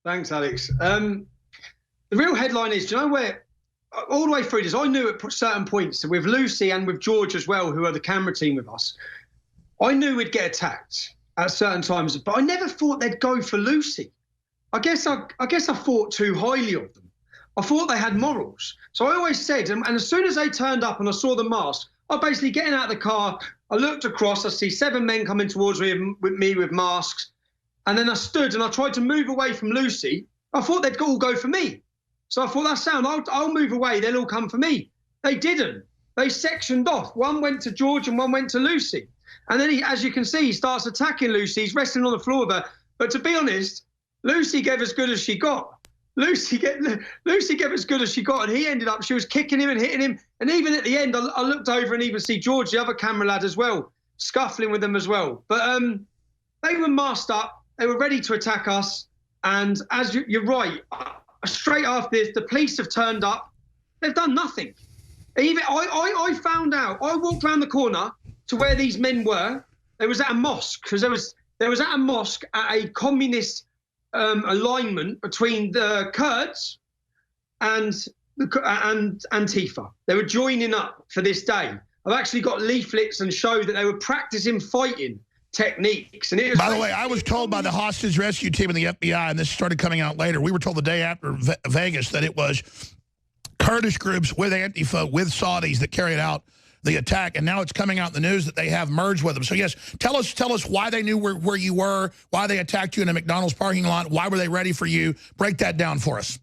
Thanks, Alex. The real headline is, do you know where, all the way through this, I knew at certain points, with Lucy and with George as well, who are the camera team with us, I knew we'd get attacked at certain times, but I never thought they'd go for Lucy. I guess I thought too highly of them. I thought they had morals. So I always said, and as soon as they turned up and I saw the mask, I basically getting out of the car, I looked across, I see 7 men coming towards me with masks, and then I stood and I tried to move away from Lucy. I thought they'd all go for me. So I thought, that's sound, I'll move away, they'll all come for me. They didn't. They sectioned off. One went to George and one went to Lucy. And then, as you can see, he starts attacking Lucy. He's wrestling on the floor with her. But to be honest, Lucy gave as good as she got. Lucy gave as good as she got, and he ended up, she was kicking him and hitting him. And even at the end, I looked over and even see George, the other camera lad as well, scuffling with them as well. But they were masked up. They were ready to attack us. And as you're right, straight after this, the police have turned up. They've done nothing. Even I found out, I walked around the corner to where these men were. They was at a mosque, because there was at a mosque at a communist alignment between the Kurds and Antifa. They were joining up for this day. I've actually got leaflets and show that they were practicing fighting techniques. And it was, by the way, I was told by the hostage rescue team and the FBI, and this started coming out later, we were told the day after Vegas that it was Kurdish groups with Antifa, with Saudis that carried out the attack, and now it's coming out in the news that they have merged with them. So yes, tell us why they knew where you were, why they attacked you in a McDonald's parking lot, why were they ready for you? Break that down for us.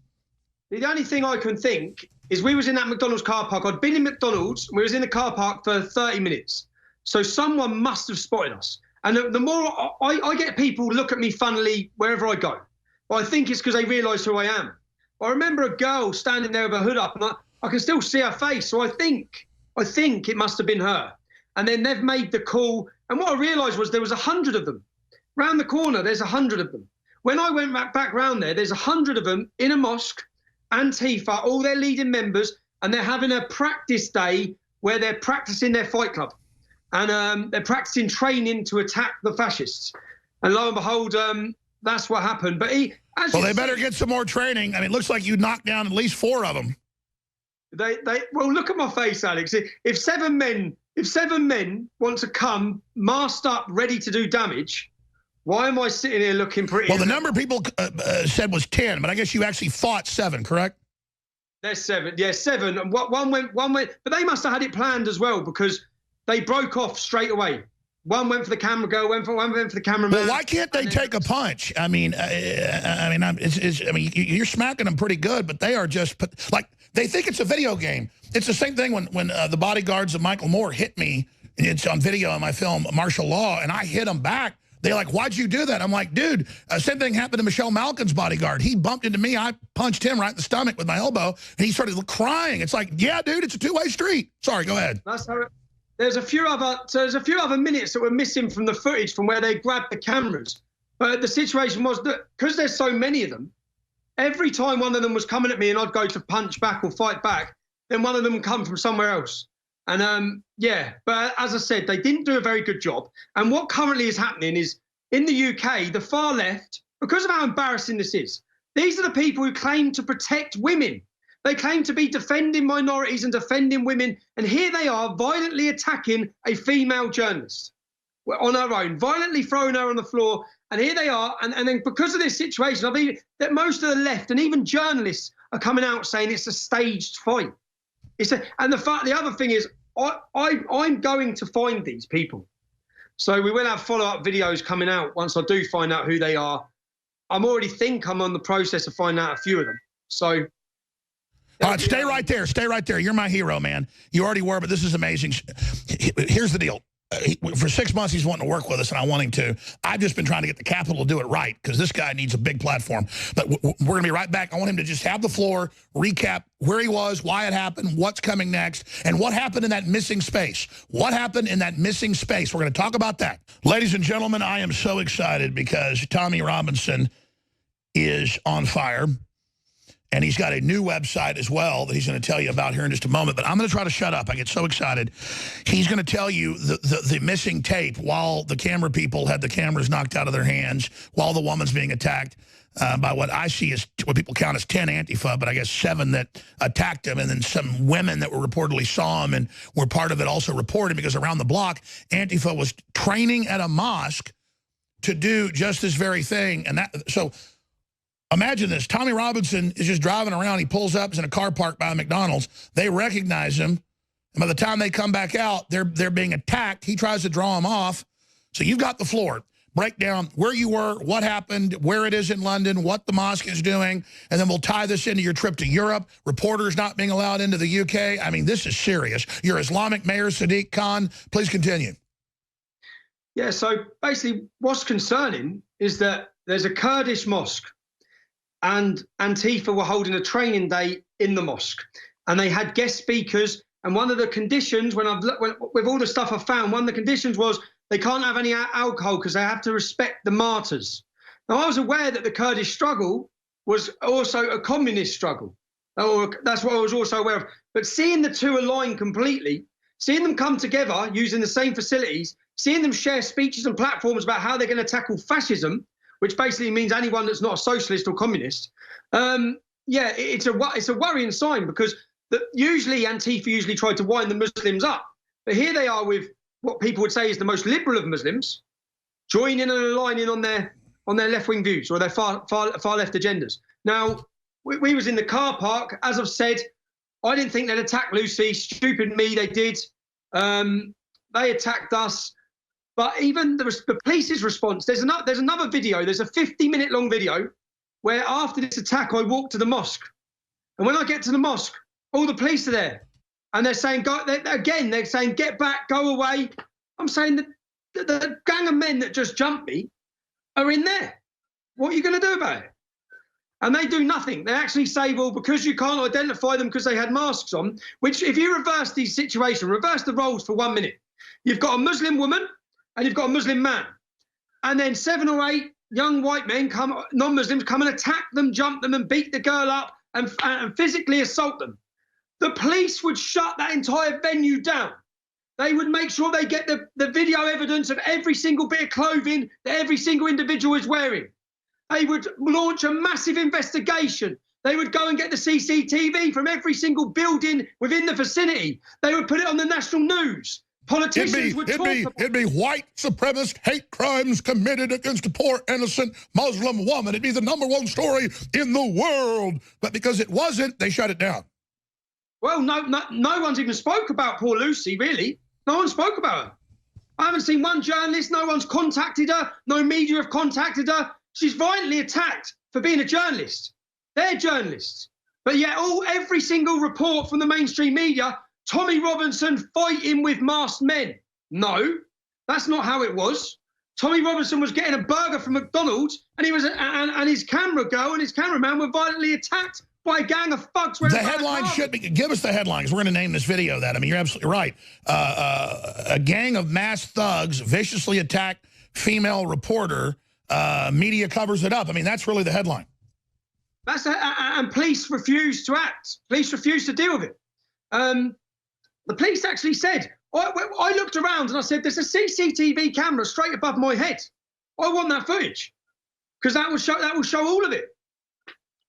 The only thing I can think is we was in that McDonald's car park. I'd been in McDonald's, we was in the car park for 30 minutes. So someone must have spotted us. And the more I get people look at me funnily wherever I go. But I think it's because they realise who I am. I remember a girl standing there with her hood up, and I can still see her face. So I think it must have been her. And then they've made the call. And what I realised was there was 100 of them. Round the corner, there's 100 of them. When I went back round there, there's 100 of them in a mosque, Antifa, all their leading members, and they're having a practice day where they're practicing their fight club. And they're practicing training to attack the fascists. And lo and behold, that's what happened. But well, they better get some more training. I mean, it looks like you knocked down at least 4 of them. Well, look at my face, Alex. If seven men want to come masked up, ready to do damage, why am I sitting here looking pretty? Well, the number people said was 10, but I guess you actually fought 7, correct? There's 7. Yeah, 7. And one went, but they must have had it planned as well, because they broke off straight away. One went for the camera girl, one went for the cameraman. Well, why can't they take a punch? I mean, you're smacking them pretty good, but they are just like, they think it's a video game. It's the same thing when the bodyguards of Michael Moore hit me. It's on video in my film Martial Law, and I hit them back. They're like, why'd you do that? I'm like, dude, same thing happened to Michelle Malkin's bodyguard. He bumped into me. I punched him right in the stomach with my elbow, and he started crying. It's like, yeah, dude, it's a two-way street. Sorry, go ahead. That's how it. There's a few other minutes that were missing from the footage from where they grabbed the cameras. But the situation was that because there's so many of them, every time one of them was coming at me and I'd go to punch back or fight back, then one of them would come from somewhere else. And yeah, but as I said, they didn't do a very good job. And what currently is happening is in the UK, the far left, because of how embarrassing this is, these are the people who claim to protect women. They claim to be defending minorities and defending women, and here they are violently attacking a female journalist on her own, violently throwing her on the floor, and here they are, and then because of this situation, I mean, that most of the left and even journalists are coming out saying it's a staged fight. And the other thing is, I'm going to find these people. So we will have follow-up videos coming out once I do find out who they are. I'm on the process of finding out a few of them. So. All right, stay right there. Stay right there. You're my hero, man. You already were, but this is amazing. Here's the deal. For 6 months, he's wanting to work with us, and I want him to. I've just been trying to get the Capitol to do it right, because this guy needs a big platform. But we're going to be right back. I want him to just have the floor, recap where he was, why it happened, what's coming next, and what happened in that missing space. What happened in that missing space? We're going to talk about that. Ladies and gentlemen, I am so excited because Tommy Robinson is on fire. And he's got a new website as well that he's going to tell you about here in just a moment. But I'm going to try to shut up. I get so excited. He's going to tell you the missing tape while the camera people had the cameras knocked out of their hands, while the woman's being attacked by what I see as what people count as 10 Antifa, but I guess 7 that attacked him, and then some women that were reportedly saw him and were part of it also reported, because around the block, Antifa was training at a mosque to do just this very thing. And so imagine this. Tommy Robinson is just driving around. He pulls up, he's in a car park by a McDonald's. They recognize him. And by the time they come back out, they're being attacked. He tries to draw them off. So you've got the floor. Break down where you were, what happened, where it is in London, what the mosque is doing, and then we'll tie this into your trip to Europe, reporters not being allowed into the UK. I mean, this is serious. Your Islamic Mayor, Sadiq Khan, please continue. Yeah, so basically what's concerning is that there's a Kurdish mosque, and Antifa were holding a training day in the mosque, and they had guest speakers. And one of the conditions, with all the stuff I found, one of the conditions was they can't have any alcohol because they have to respect the martyrs. Now, I was aware that the Kurdish struggle was also a communist struggle. That's what I was also aware of. But seeing the two align completely, seeing them come together using the same facilities, seeing them share speeches and platforms about how they're going to tackle fascism, which basically means anyone that's not a socialist or communist, yeah, it's a worrying sign, because usually Antifa try to wind the Muslims up. But here they are with what people would say is the most liberal of Muslims, joining and aligning on their left-wing views or their far left agendas. Now, we was in the car park. As I've said, I didn't think they'd attack Lucy. Stupid me, they did. They attacked us. But even the police's response, there's another video. There's a 50-minute long video where after this attack, I walked to the mosque. And when I get to the mosque, all the police are there. And they're saying, they're saying, get back, go away. I'm saying the gang of men that just jumped me are in there. What are you going to do about it? And they do nothing. They actually say, well, because you can't identify them because they had masks on, which if you reverse these situations, reverse the roles for 1 minute. You've got a Muslim woman and you've got a Muslim man. And then 7 or 8 young white men, non-Muslims, come and attack them, jump them and beat the girl up and physically assault them. The police would shut that entire venue down. They would make sure they get the video evidence of every single bit of clothing that every single individual is wearing. They would launch a massive investigation. They would go and get the CCTV from every single building within the vicinity. They would put it on the national news. Politicians would talk about it'd be white supremacist hate crimes committed against a poor, innocent Muslim woman. It'd be the #1 story in the world. But because it wasn't, they shut it down. Well, no one's even spoke about poor Lucy, really. No one spoke about her. I haven't seen one journalist. No one's contacted her. No media have contacted her. She's violently attacked for being a journalist. They're journalists. But yet every single report from the mainstream media, Tommy Robinson fighting with masked men. No, that's not how it was. Tommy Robinson was getting a burger from McDonald's, and and his camera girl and his cameraman were violently attacked by a gang of thugs. The headline should be, give us the headlines. We're going to name this video that. I mean, you're absolutely right. A gang of masked thugs viciously attacked female reporter. Media covers it up. I mean, that's really the headline. And police refuse to act. Police refuse to deal with it. The police actually said, I looked around and I said, there's a CCTV camera straight above my head. I want that footage because that will show all of it.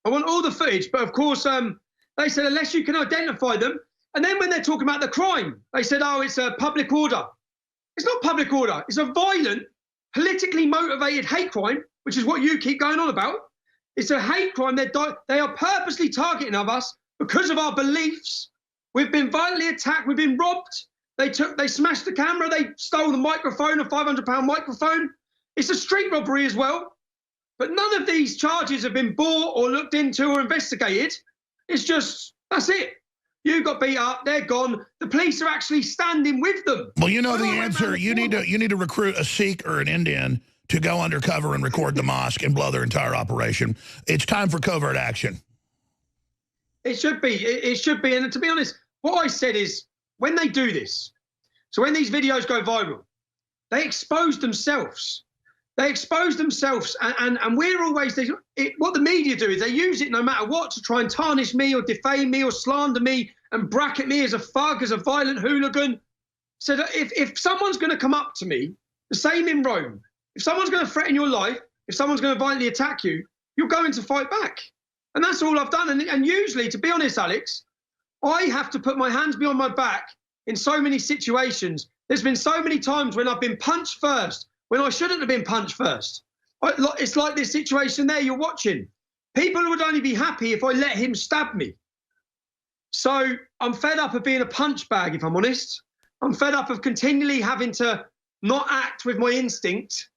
I want all the footage. But of course, they said, unless you can identify them. And then when they're talking about the crime, they said, oh, it's a public order. It's not public order. It's a violent, politically motivated hate crime, which is what you keep going on about. It's a hate crime. They are purposely targeting of us because of our beliefs. We've been violently attacked. We've been robbed. They smashed the camera. They stole the microphone, a £500 microphone. It's a street robbery as well. But none of these charges have been brought or looked into or investigated. It's just, that's it. You got beat up, they're gone. The police are actually standing with them. Well, you know the answer. You need to recruit a Sikh or an Indian to go undercover and record the mosque and blow their entire operation. It's time for covert action. It should be. It should be. And to be honest, what I said is when they do this, so when these videos go viral, they expose themselves. They expose themselves, and we're always, what the media do is they use it no matter what to try and tarnish me or defame me or slander me and bracket me as a thug, as a violent hooligan. So that if someone's going to come up to me, the same in Rome, if someone's going to threaten your life, if someone's going to violently attack you, you're going to fight back. And that's all I've done. And usually, to be honest, Alex, I have to put my hands behind my back in so many situations. There's been so many times when I've been punched first, when I shouldn't have been punched first. It's like this situation there you're watching. People would only be happy if I let him stab me. So I'm fed up of being a punch bag, if I'm honest. I'm fed up of continually having to not act with my instinct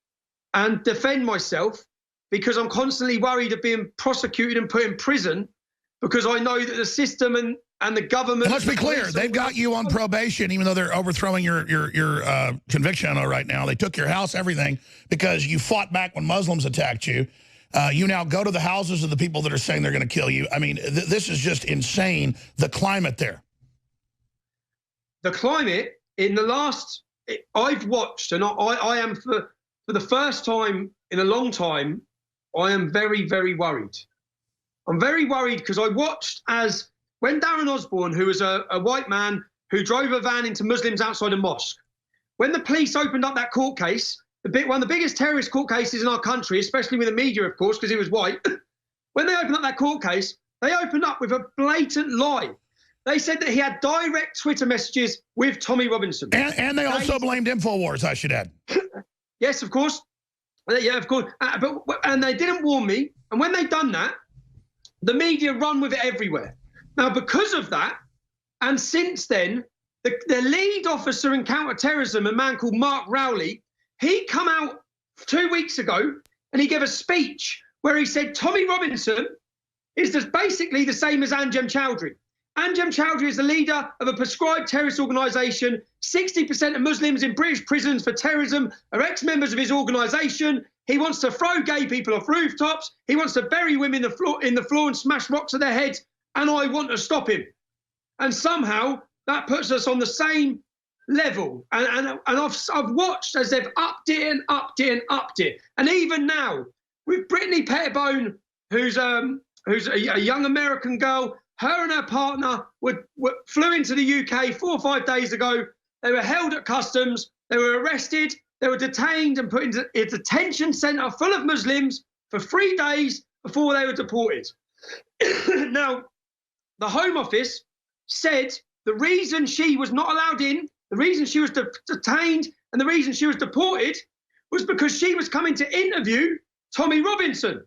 and defend myself because I'm constantly worried of being prosecuted and put in prison because I know that the system and the government... And let's be clear, they've got you on probation, even though they're overthrowing your conviction right now. They took your house, everything, because you fought back when Muslims attacked you. You now go to the houses of the people that are saying they're going to kill you. I mean, this is just insane, the climate there. The climate, in the last... I've watched, and I am, for the first time in a long time, I am very, very worried. I'm very worried because I watched as... When Darren Osborne, who was a white man who drove a van into Muslims outside a mosque, when the police opened up that court case, one of the biggest terrorist court cases in our country, especially with the media, of course, because he was white, when they opened up that court case, they opened up with a blatant lie. They said that he had direct Twitter messages with Tommy Robinson. And they also blamed InfoWars, I should add. Yes, of course. Yeah, of course. And they didn't warn me. And when they'd done that, the media run with it everywhere. Now, because of that, and since then, the lead officer in counter-terrorism, a man called Mark Rowley, he come out 2 weeks ago and he gave a speech where he said Tommy Robinson is just basically the same as Anjem Choudary. Anjem Choudary is the leader of a prescribed terrorist organisation. 60% of Muslims in British prisons for terrorism are ex-members of his organisation. He wants to throw gay people off rooftops. He wants to bury women in the floor and smash rocks at their heads. And I want to stop him. And somehow that puts us on the same level. And I've watched as they've upped it and upped it and upped it. And even now, with Brittany Pettibone, who's a young American girl, her and her partner flew into the UK 4 or 5 days ago. They were held at customs. They were arrested. They were detained and put into a detention centre full of Muslims for 3 days before they were deported. Now, the Home Office said the reason she was not allowed in, the reason she was detained, and the reason she was deported was because she was coming to interview Tommy Robinson.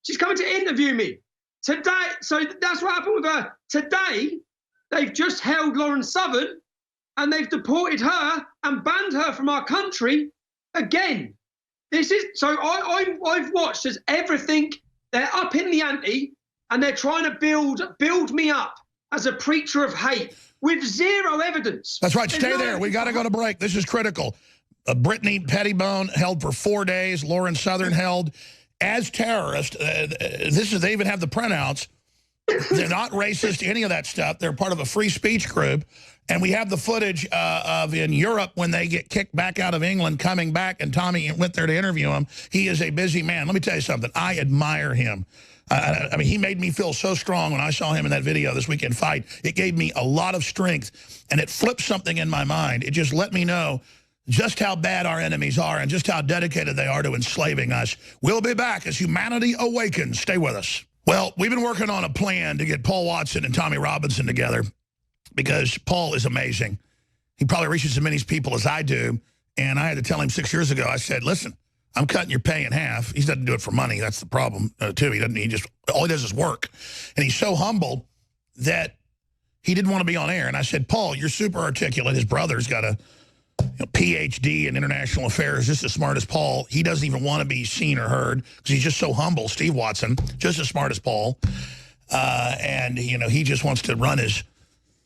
She's coming to interview me. Today, so that's what happened with her. Today, they've just held Lauren Southern, and they've deported her and banned her from our country again. This is so. I've watched as everything. They're up in the ante, and they're trying to build me up as a preacher of hate with zero evidence. That's right. Stay there. We got to go to break. This is critical. Brittany Pettibone held for 4 days. Lauren Southern held as terrorists. They even have the printouts. They're not racist, any of that stuff. They're part of a free speech group. And we have the footage of in Europe when they get kicked back out of England, coming back, and Tommy went there to interview him. He is a busy man. Let me tell you something. I admire him. I mean, he made me feel so strong when I saw him in that video this weekend fight. It gave me a lot of strength, and it flipped something in my mind. It just let me know just how bad our enemies are and just how dedicated they are to enslaving us. We'll be back as humanity awakens. Stay with us. Well, we've been working on a plan to get Paul Watson and Tommy Robinson together because Paul is amazing. He probably reaches as many people as I do, and I had to tell him 6 years ago, I said, listen, I'm cutting your pay in half. He doesn't do it for money. That's the problem, too. All he does is work. And he's so humble that he didn't want to be on air. And I said, Paul, you're super articulate. His brother's got a PhD in international affairs, just as smart as Paul. He doesn't even want to be seen or heard because he's just so humble. Steve Watson, just as smart as Paul. And, he just wants to run his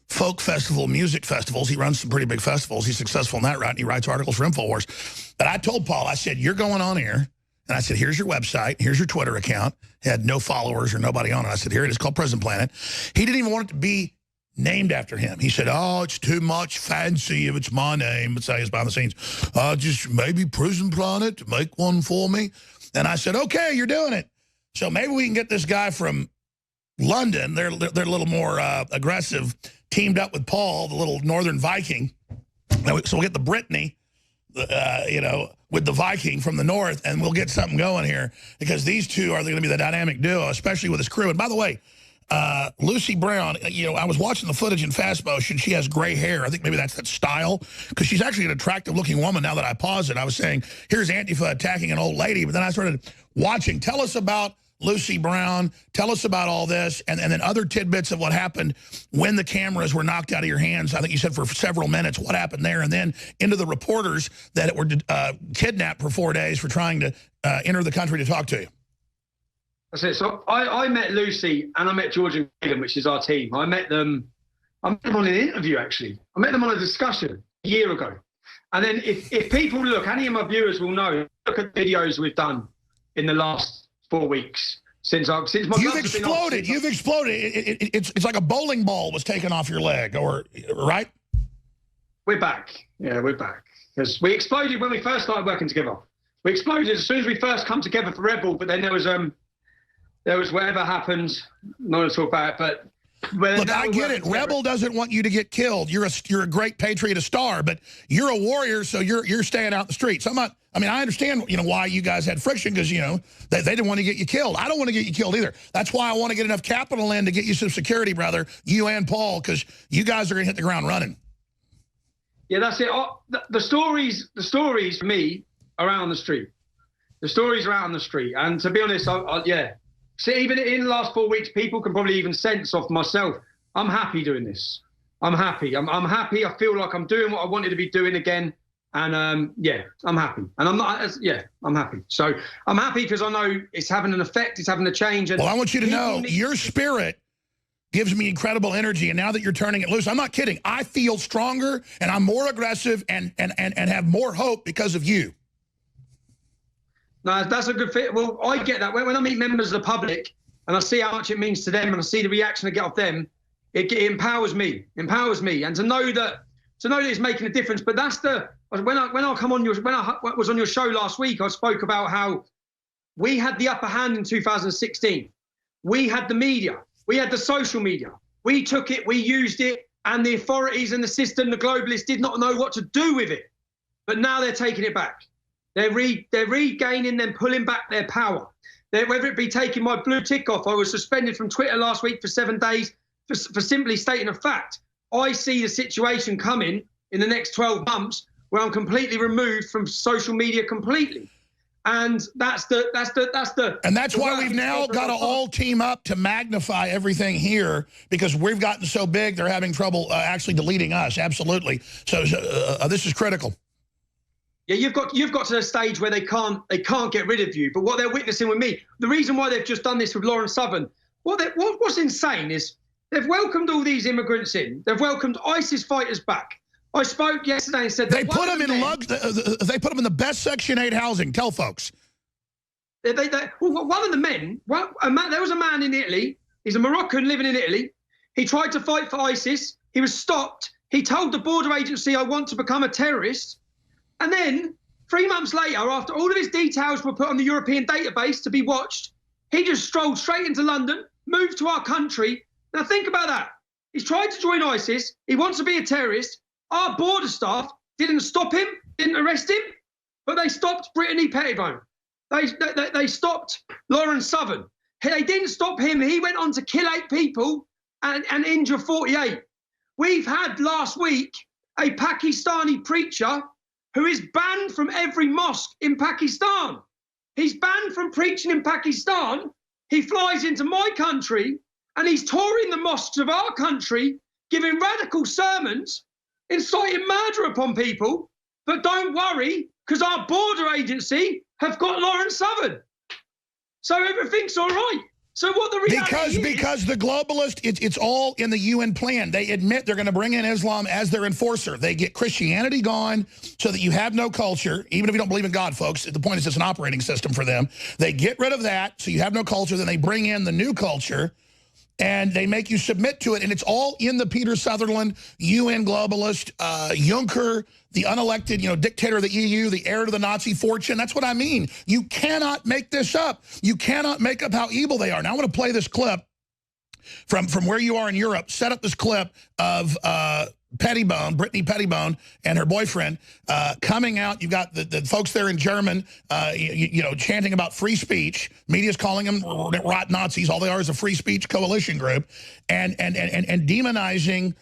folk festival, music festivals. He runs some pretty big festivals. He's successful in that route, and he writes articles for InfoWars. But I told Paul, I said, you're going on air. And I said, here's your website. Here's your Twitter account. He had no followers or nobody on it. I said, here it is, called Prison Planet. He didn't even want it to be named after him. He said, oh, it's too much fancy if it's my name. But say it's behind the scenes. Just maybe Prison Planet to make one for me. And I said, okay, you're doing it. So maybe we can get this guy from London. They're a little more aggressive, teamed up with Paul, the little Northern Viking. So we'll get the Brittany, you know, with the Viking from the north, and we'll get something going here because these two are going to be the dynamic duo, especially with his crew. And by the way, Lucy Brown, you know, I was watching the footage in fast motion. She has gray hair. I think maybe that's that style because she's actually an attractive-looking woman now that I pause it. I was saying, here's Antifa attacking an old lady, but then I started watching. Tell us about Lucy Brown. Tell us about all this, and then other tidbits of what happened when the cameras were knocked out of your hands. I think you said for several minutes what happened there, and then into the reporters that were kidnapped for 4 days for trying to enter the country to talk to you. That's it. So I met Lucy and I met George and Caleb, which is our team. I met them on an interview, actually. I met them on a discussion a year ago. And then if people look, any of my viewers will know, look at videos we've done in the last 4 weeks since my You've exploded. You've exploded. It's like a bowling ball was taken off your leg, or right? We're back. Yeah, we're back. Because we exploded when we first started working together. We exploded as soon as we first come together for Rebel, but then there was whatever happened. Not to talk about it, but look, I get it. Rebel doesn't want you to get killed. You're a great patriot, a star, but you're a warrior, so you're staying out in the streets. I mean, I understand, you know, why you guys had friction because, you know, they didn't want to get you killed. I don't want to get you killed either. That's why I want to get enough capital in to get you some security, brother, you and Paul, because you guys are going to hit the ground running. Yeah, that's it. The stories for me around the street. The stories around the street. And to be honest, yeah. So even in the last 4 weeks, people can probably even sense off myself. I'm happy doing this. I'm happy. I'm happy. I feel like I'm doing what I wanted to be doing again. And yeah, I'm happy. And I'm happy. So I'm happy because I know it's having an effect. It's having a change. And well, I want you to know your spirit gives me incredible energy. And now that you're turning it loose, I'm not kidding. I feel stronger and I'm more aggressive and have more hope because of you. No, that's a good fit. Well, I get that. When I meet members of the public and I see how much it means to them and I see the reaction I get off them, it empowers me. And to know that it's making a difference. But that's when I was on your show last week, I spoke about how we had the upper hand in 2016. We had the media. We had the social media. We took it, we used it, and the authorities and the system, the globalists did not know what to do with it. But now they're taking it back. They're regaining, them pulling back their power. Whether it be taking my blue tick off, I was suspended from Twitter last week for 7 days for simply stating a fact. I see the situation coming in the next 12 months where I'm completely removed from social media completely. And that's why we've now got to all team up to magnify everything here because we've gotten so big they're having trouble actually deleting us. Absolutely. So this is critical. Yeah, you've got to the stage where they can't get rid of you. But what they're witnessing with me, the reason why they've just done this with Lauren Southern, what's insane is they've welcomed all these immigrants in. They've welcomed ISIS fighters back. I spoke yesterday and said they put them in they put them in the best Section 8 housing. Tell folks. One of the men, there was a man in Italy. He's a Moroccan living in Italy. He tried to fight for ISIS. He was stopped. He told the border agency, "I want to become a terrorist." And then 3 months later, after all of his details were put on the European database to be watched, he just strolled straight into London, moved to our country. Now think about that. He's tried to join ISIS. He wants to be a terrorist. Our border staff didn't stop him, didn't arrest him, but they stopped Brittany Pettibone. They stopped Lauren Southern. They didn't stop him. He went on to kill 8 people and injure 48. We've had last week a Pakistani preacher who is banned from every mosque in Pakistan. He's banned from preaching in Pakistan. He flies into my country and he's touring the mosques of our country, giving radical sermons, inciting murder upon people. But don't worry, because our border agency have got Lauren Southern. So everything's all right. So what the reality because the globalist, it's all in the UN plan. They admit they're going to bring in Islam as their enforcer. They get Christianity gone so that you have no culture, even if you don't believe in God, folks. The point is it's an operating system for them. They get rid of that so you have no culture. Then they bring in the new culture. and they make you submit to it, and it's all in the Peter Sutherland, UN globalist, Juncker, the unelected, dictator of the EU, the heir to the Nazi fortune. That's what I mean. You cannot make this up. You cannot make up how evil they are. Now, I want to play this clip from where you are in Europe. Set up this clip of Pettibone, Brittany Pettibone, and her boyfriend coming out. You've got the folks there in German, chanting about free speech. Media's calling them rot Nazis. All they are is a free speech coalition group, and demonizing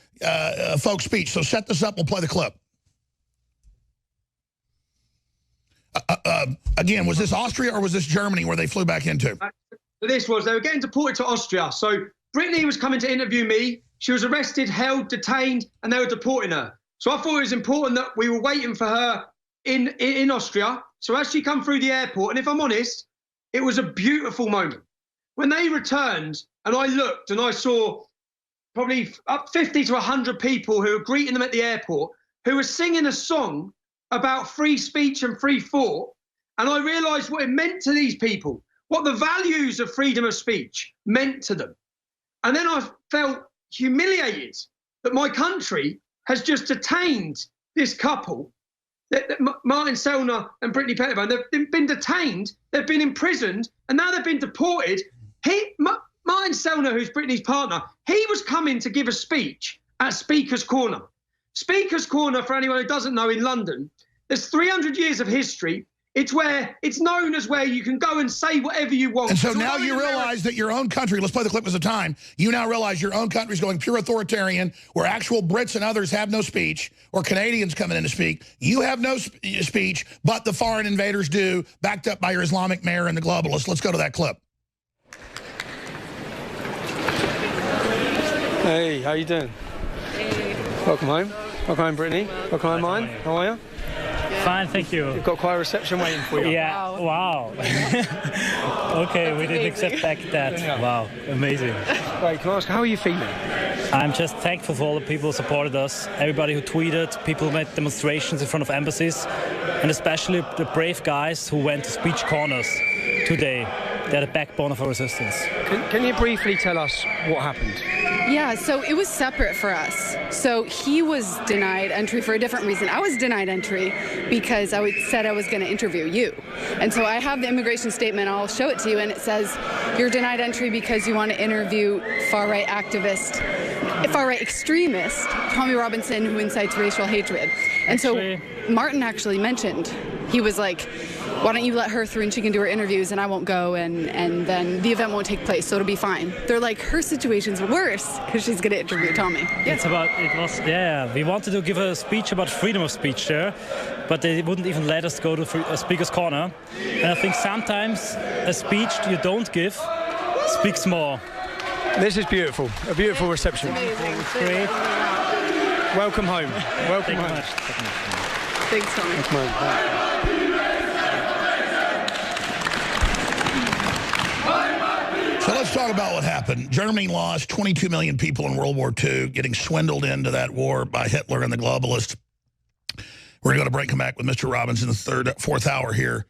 folks' speech. So set this up. We'll play the clip. Again, was this Austria or was this Germany where they flew back into? They were getting deported to Austria. So Brittany was coming to interview me. She was arrested, held, detained, and they were deporting her. So I thought it was important that we were waiting for her in Austria. So as she come through the airport, and if I'm honest, it was a beautiful moment. When they returned, and I looked and I saw probably up 50 to 100 people who were greeting them at the airport, who were singing a song about free speech and free thought. And I realized what it meant to these people, what the values of freedom of speech meant to them. And then I felt humiliated that my country has just detained this couple, Martin Selner and Brittany Pettibone. They've been detained, they've been imprisoned, and now they've been deported. Martin Selner, who's Brittany's partner, he was coming to give a speech at Speaker's Corner. Speaker's Corner, for anyone who doesn't know, in London, there's 300 years of history. It's known as where you can go and say whatever you want. And so now you realize that your own country, let's play the clip as a time, you now realize your own country is going pure authoritarian, where actual Brits and others have no speech, or Canadians coming in to speak. You have no speech, but the foreign invaders do, backed up by your Islamic mayor and the globalists. Let's go to that clip. Hey, how you doing? Hey. Welcome home. Welcome home, Brittany. Welcome home, mine. How are you? Fine, thank you. You've got quite a reception waiting for you. Yeah, wow. Okay, we didn't expect that. Wow, amazing. Great, can I ask, how are you feeling? I'm just thankful for all the people who supported us, everybody who tweeted, people who made demonstrations in front of embassies, and especially the brave guys who went to speech corners today. They're the backbone of our resistance. Can you briefly tell us what happened? Yeah, so it was separate for us. So he was denied entry for a different reason. I was denied entry because I said I was going to interview you. And so I have the immigration statement. I'll show it to you, and it says you're denied entry because you want to interview far-right activist, far-right extremist Tommy Robinson, who incites racial hatred. And so Martin actually mentioned, he was like, why don't you let her through and she can do her interviews and I won't go, and then the event won't take place, so it'll be fine. They're like, her situation's worse because she's going to interview Tommy. Yeah. We wanted to give a speech about freedom of speech there, but they wouldn't even let us go to a Speaker's Corner. And I think sometimes a speech you don't give speaks more. This is beautiful, a beautiful reception. It's great. Welcome home. Welcome home. Thanks, Tommy. Welcome home. So let's talk about what happened. Germany lost 22 million people in World War II, getting swindled into that war by Hitler and the globalists. We're going to go to break, come back with Mr. Robinson, the fourth hour here.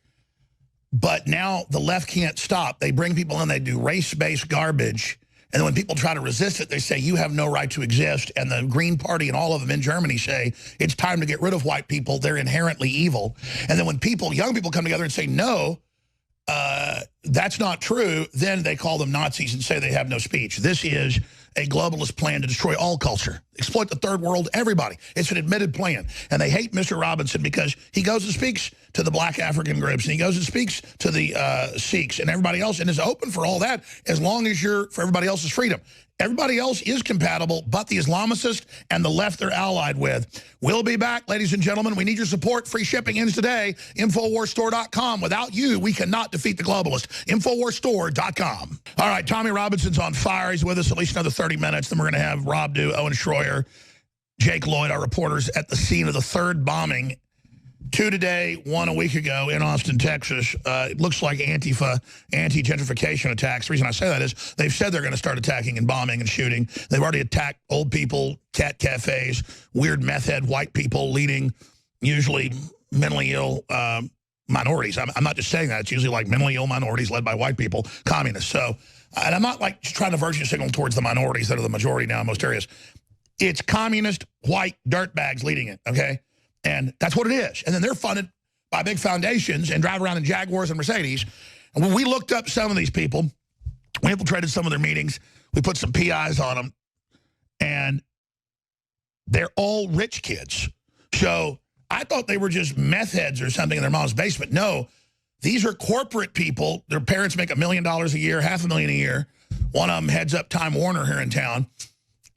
But now the left can't stop. They bring people in, they do race-based garbage. And then when people try to resist it, they say, you have no right to exist. And the Green Party and all of them in Germany say, it's time to get rid of white people. They're inherently evil. And then when young people come together and say, no, that's not true, then they call them Nazis and say they have no speech. This is a globalist plan to destroy all culture, exploit the third world, everybody. It's an admitted plan. And they hate Mr. Robinson because he goes and speaks to the black African groups, and he goes and speaks to the Sikhs and everybody else, and is open for all that as long as you're for everybody else's freedom. Everybody else is compatible, but the Islamicists and the left they're allied with. We'll be back, ladies and gentlemen. We need your support. Free shipping ends today. InfoWarsStore.com. Without you, we cannot defeat the globalists. InfoWarsStore.com. All right, Tommy Robinson's on fire. He's with us at least another 30 minutes. Then we're going to have Rob Dew, Owen Schroyer, Jake Lloyd, our reporters, at the scene of the third bombing. 2 today, 1 a week ago in Austin, Texas. It looks like Antifa, anti-gentrification attacks. The reason I say that is they've said they're going to start attacking and bombing and shooting. They've already attacked old people, cat cafes, weird meth head white people leading usually mentally ill minorities. I'm not just saying that. It's usually like mentally ill minorities led by white people, communists. So and I'm not like trying to virtue signal towards the minorities that are the majority now in most areas. It's communist, white dirtbags leading it, okay? And that's what it is. And then they're funded by big foundations and drive around in Jaguars and Mercedes. And when we looked up some of these people, we infiltrated some of their meetings, we put some PIs on them, and they're all rich kids. So I thought they were just meth heads or something in their mom's basement. No, these are corporate people. Their parents make $1 million a year, $500,000 a year. One of them heads up Time Warner here in town.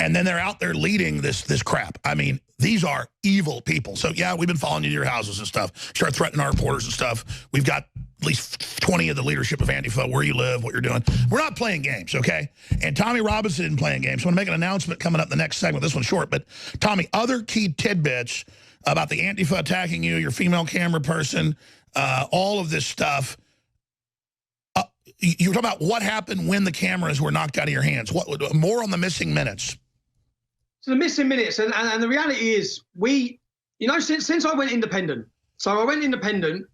And then they're out there leading this crap. I mean, these are evil people. So, yeah, we've been following you to your houses and stuff. Start threatening our reporters and stuff. We've got at least 20 of the leadership of Antifa, where you live, what you're doing. We're not playing games, okay? And Tommy Robinson isn't playing games. So I'm going to make an announcement coming up in the next segment. This one's short. But, Tommy, other key tidbits about the Antifa attacking you, your female camera person, all of this stuff. You were talking about what happened when the cameras were knocked out of your hands. What more on the missing minutes? So the missing minutes, and the reality is, since I went independent, so I went independent,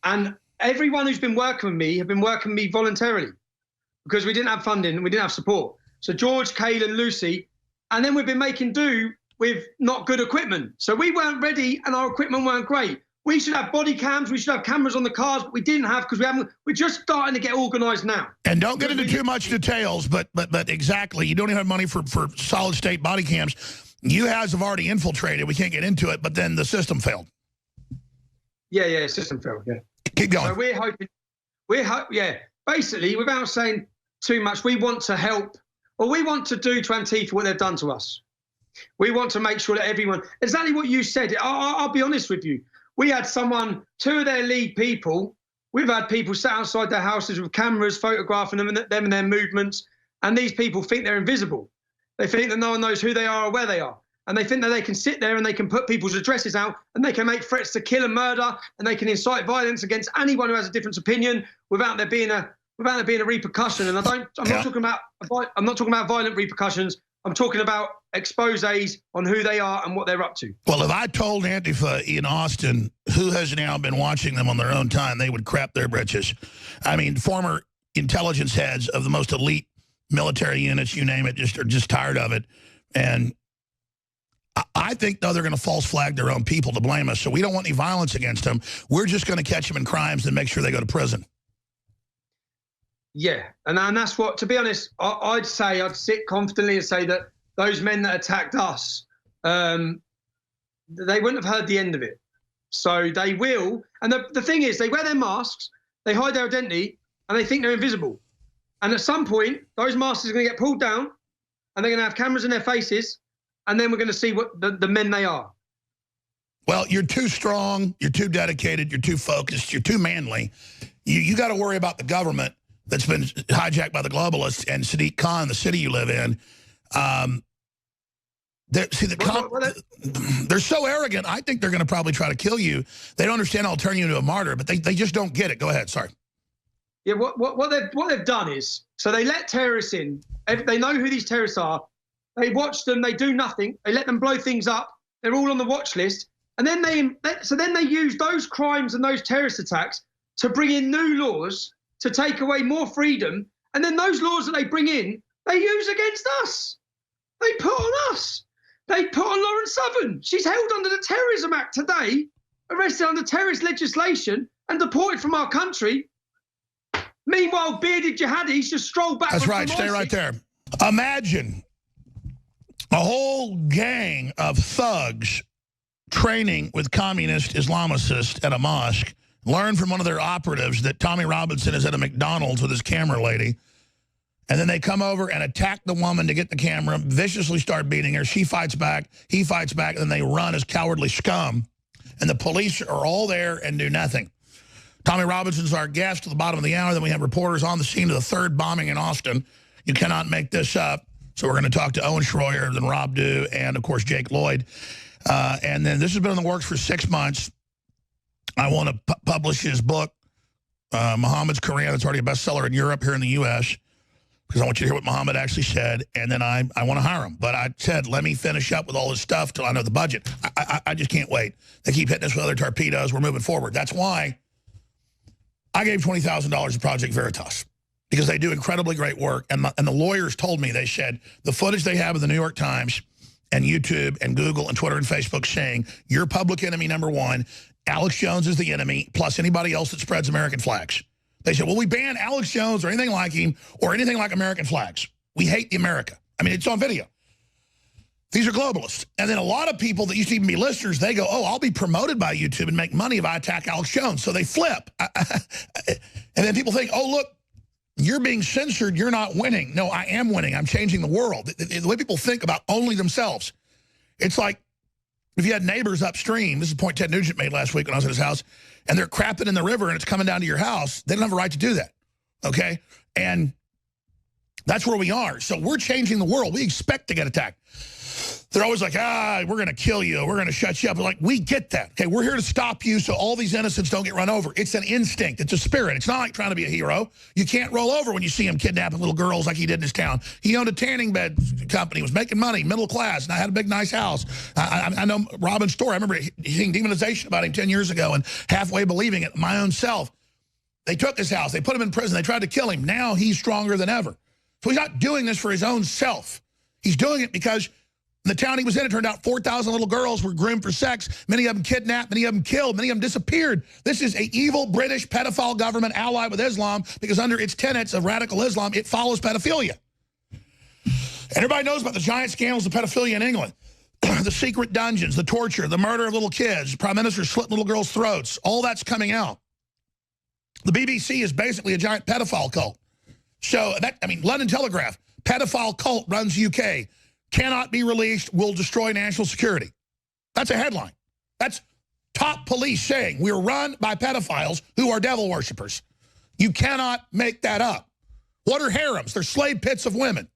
and everyone who's been working with me have been working with me voluntarily, because we didn't have funding, we didn't have support. So George, Kaylen, Lucy, and then we've been making do with not good equipment. So we weren't ready, and our equipment weren't great. We should have body cams, we should have cameras on the cars, but we didn't have, because we're just starting to get organized now. And don't get into too much details, but exactly, you don't even have money for solid state body cams. You guys have already infiltrated, we can't get into it, but then the system failed. Yeah, system failed, yeah. Keep going. So we're hoping, basically, without saying too much, we want to help, or we want to do to Antifa what they've done to us. We want to make sure that everyone, exactly what you said, I'll be honest with you. We had two of their lead people, we've had people sat outside their houses with cameras photographing them and their movements, and these people think they're invisible. They think that no one knows who they are or where they are. And they think that they can sit there and they can put people's addresses out and they can make threats to kill and murder and they can incite violence against anyone who has a different opinion without there being a repercussion. And I'm not talking about violent repercussions. I'm talking about exposés on who they are and what they're up to. Well, if I told Antifa in Austin, who has now been watching them on their own time, they would crap their britches. I mean, former intelligence heads of the most elite military units, you name it, are just tired of it. And I think, though, they're going to false flag their own people to blame us. So we don't want any violence against them. We're just going to catch them in crimes and make sure they go to prison. Yeah, and that's what, to be honest, I'd sit confidently and say that those men that attacked us, they wouldn't have heard the end of it. So they will, and the thing is, they wear their masks, they hide their identity, and they think they're invisible. And at some point, those masks are going to get pulled down, and they're going to have cameras in their faces, and then we're going to see what the men they are. Well, you're too strong, you're too dedicated, you're too focused, you're too manly. You got to worry about the government that's been hijacked by the globalists and Sadiq Khan, the city you live in. They're so arrogant, I think they're going to probably try to kill you. They don't understand I'll turn you into a martyr, but they just don't get it. Go ahead, sorry. Yeah, what they've done is, so they let terrorists in. They know who these terrorists are. They watch them, they do nothing. They let them blow things up. They're all on the watch list. And then they use those crimes and those terrorist attacks to bring in new laws to take away more freedom, and then those laws that they bring in, they use against us. They put on us. They put on Lauren Southern. She's held under the Terrorism Act today, arrested under terrorist legislation, and deported from our country. Meanwhile, bearded jihadis just stroll back. That's right. Stay right there. Imagine a whole gang of thugs training with communist Islamicists at a mosque. Learn from one of their operatives that Tommy Robinson is at a McDonald's with his camera lady. And then they come over and attack the woman to get the camera, viciously start beating her. She fights back, he fights back, and then they run as cowardly scum. And the police are all there and do nothing. Tommy Robinson's our guest at the bottom of the hour. Then we have reporters on the scene of the third bombing in Austin. You cannot make this up. So we're going to talk to Owen Schroyer, then Rob Dew, and, of course, Jake Lloyd. And then this has been in the works for 6 months. I want to publish his book, Muhammad's Quran. It's already a bestseller in Europe, here in the U.S., because I want you to hear what Muhammad actually said, and then I want to hire him. But I said, let me finish up with all this stuff till I know the budget. I just can't wait. They keep hitting us with other torpedoes. We're moving forward. That's why I gave $20,000 to Project Veritas, because they do incredibly great work. And the lawyers told me, they said, the footage they have of the New York Times and YouTube and Google and Twitter and Facebook saying, you're public enemy #1, Alex Jones is the enemy, plus anybody else that spreads American flags. They said, well, we ban Alex Jones or anything like him or anything like American flags. We hate the America. I mean, it's on video. These are globalists. And then a lot of people that used to even be listeners, they go, oh, I'll be promoted by YouTube and make money if I attack Alex Jones. So they flip. And then people think, oh, look, you're being censored. You're not winning. No, I am winning. I'm changing the world. The way people think about only themselves. It's like if you had neighbors upstream, this is a point Ted Nugent made last week when I was at his house, and they're crapping in the river and it's coming down to your house, they don't have a right to do that, okay? And that's where we are. So we're changing the world. We expect to get attacked. They're always like, we're going to kill you. We're going to shut you up. We're like, we get that. Okay, we're here to stop you so all these innocents don't get run over. It's an instinct. It's a spirit. It's not like trying to be a hero. You can't roll over when you see him kidnapping little girls like he did in his town. He owned a tanning bed company, was making money, middle class, and I had a big, nice house. I know Robin's story. I remember seeing demonization about him 10 years ago and halfway believing it my own self. They took his house. They put him in prison. They tried to kill him. Now he's stronger than ever. So he's not doing this for his own self. He's doing it because the town he was in, it turned out 4,000 little girls were groomed for sex. Many of them kidnapped, many of them killed, many of them disappeared. This is an evil British pedophile government allied with Islam because under its tenets of radical Islam, it follows pedophilia. Everybody knows about the giant scandals of pedophilia in England. The secret dungeons, the torture, the murder of little kids, prime minister slitting little girls' throats. All that's coming out. The BBC is basically a giant pedophile cult. So, London Telegraph, pedophile cult runs UK. Cannot be released, will destroy national security. That's a headline. That's top police saying we're run by pedophiles who are devil worshippers. You cannot make that up. What are harems? They're slave pits of women.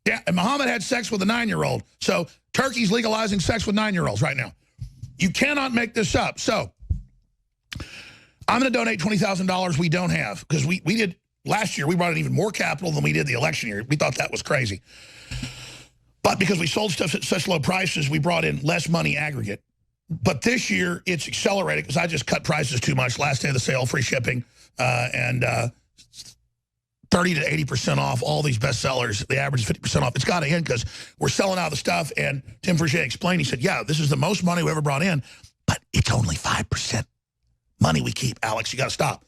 Yeah, and Muhammad had sex with a 9-year-old. So Turkey's legalizing sex with 9-year-olds right now. You cannot make this up. So I'm going to donate $20,000 we don't have because we did last year. We brought in even more capital than we did the election year. We thought that was crazy. But because we sold stuff at such low prices, we brought in less money aggregate. But this year, it's accelerated because I just cut prices too much. Last day of the sale, free shipping, and 30 to 80% off all these bestsellers. The average is 50% off. It's got to end because we're selling out the stuff. And Tim Forget explained, he said, yeah, this is the most money we ever brought in, but it's only 5% money we keep. Alex, you got to stop.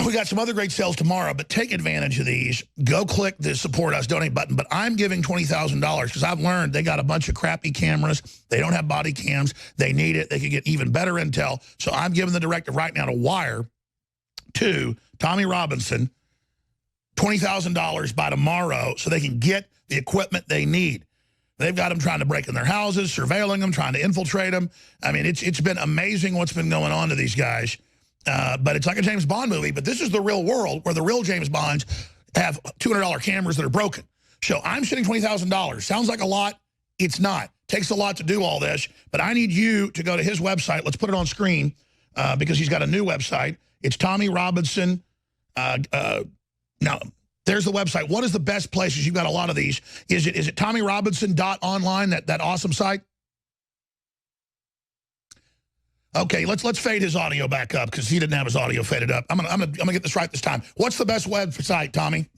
We got some other great sales tomorrow, but take advantage of these. Go click the support us, donate button. But I'm giving $20,000 because I've learned they got a bunch of crappy cameras. They don't have body cams. They need it. They could get even better intel. So I'm giving the directive right now to wire to Tommy Robinson $20,000 by tomorrow so they can get the equipment they need. They've got them trying to break in their houses, surveilling them, trying to infiltrate them. I mean, it's been amazing what's been going on to these guys. But it's like a James Bond movie, but this is the real world where the real James Bonds have $200 cameras that are broken. So I'm sitting $20,000. Sounds like a lot. It's not. Takes a lot to do all this, but I need you to go to his website. Let's put it on screen because he's got a new website. It's Tommy Robinson. Now, there's the website. What is the best places? You've got a lot of these. Is it TommyRobinson.online, that awesome site? Okay, let's fade his audio back up because he didn't have his audio faded up. I'm gonna get this right this time. What's the best website, Tommy?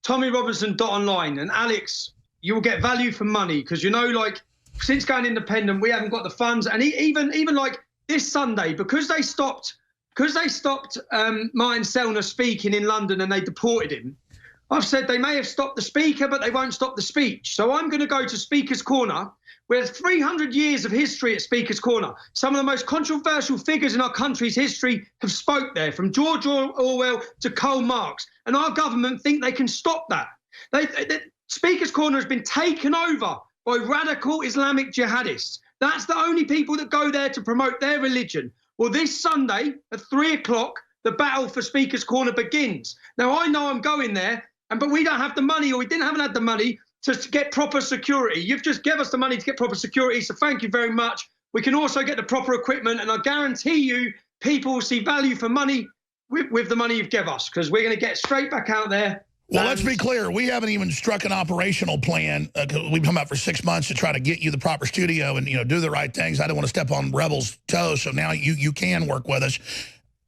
TommyRobinson.online. And Alex, you will get value for money because like since going independent, we haven't got the funds. And even like this Sunday, because they stopped Martin Sellner speaking in London and they deported him. I've said they may have stopped the speaker, but they won't stop the speech. So I'm going to go to Speaker's Corner. We have 300 years of history at Speaker's Corner. Some of the most controversial figures in our country's history have spoke there, from George Orwell to Karl Marx. And our government think they can stop that. Speaker's Corner has been taken over by radical Islamic jihadists. That's the only people that go there to promote their religion. Well, this Sunday at 3 o'clock, the battle for Speaker's Corner begins. Now, I know I'm going there, but we don't have the money, or we haven't had the money to get proper security. You've just given us the money to get proper security, so thank you very much. We can also get the proper equipment, and I guarantee you people will see value for money with the money you've given us, because we're going to get straight back out there. Well, let's be clear. We haven't even struck an operational plan. We've come out for 6 months to try to get you the proper studio and do the right things. I didn't want to step on Rebel's toes, so now you can work with us.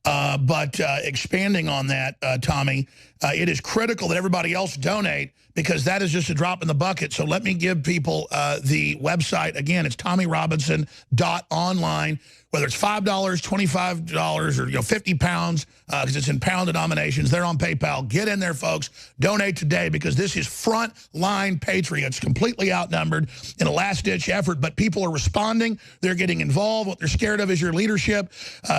But expanding on that, Tommy, it is critical that everybody else donate because that is just a drop in the bucket. So let me give people the website. Again, it's TommyRobinson.online. Whether it's $5, $25, or 50 pounds, because it's in pound denominations, they're on PayPal. Get in there, folks. Donate today because this is frontline patriots, completely outnumbered in a last-ditch effort. But people are responding. They're getting involved. What they're scared of is your leadership,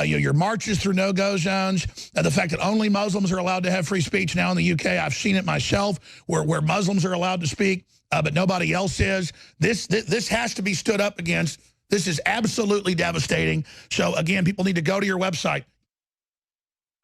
your marches through no-go zones, the fact that only Muslims are allowed to have free speech now in the UK. I've seen it myself where Muslims are allowed to speak, but nobody else is. This has to be stood up against. This is absolutely devastating. So, again, people need to go to your website.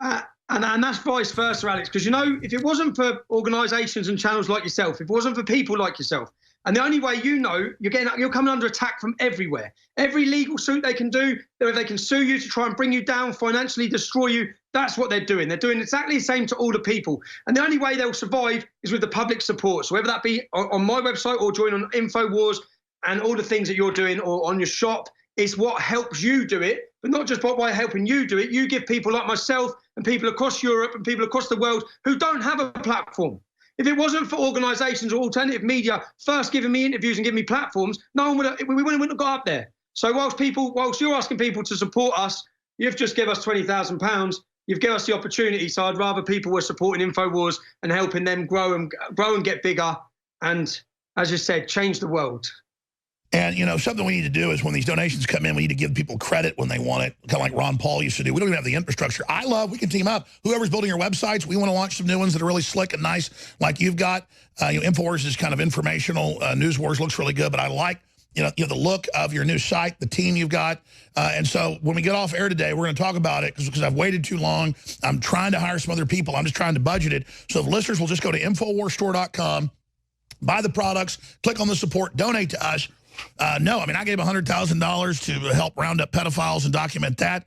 And that's vice versa, Alex, because, if it wasn't for organisations and channels like yourself, if it wasn't for people like yourself, and the only way you're coming under attack from everywhere. Every legal suit they can do, they can sue you to try and bring you down, financially destroy you. That's what they're doing. They're doing exactly the same to all the people. And the only way they'll survive is with the public support. So whether that be on my website or join on InfoWars, and all the things that you're doing or on your shop, is what helps you do it, but not just by helping you do it. You give people like myself and people across Europe and people across the world who don't have a platform. If it wasn't for organisations or alternative media first giving me interviews and giving me platforms, we wouldn't have got up there. So whilst you're asking people to support us, you've just given us £20,000. You've given us the opportunity. So I'd rather people were supporting InfoWars and helping them grow and get bigger. And as you said, change the world. And, something we need to do is when these donations come in, we need to give people credit when they want it, kind of like Ron Paul used to do. We don't even have the infrastructure. We can team up. Whoever's building your websites, we want to launch some new ones that are really slick and nice, like you've got. InfoWars is kind of informational. News Wars looks really good, but I like, the look of your new site, the team you've got. And so when we get off air today, we're going to talk about it because I've waited too long. I'm trying to hire some other people. I'm just trying to budget it. So if listeners will just go to InfoWarsStore.com, buy the products, click on the support, donate to us. I gave $100,000 to help round up pedophiles and document that.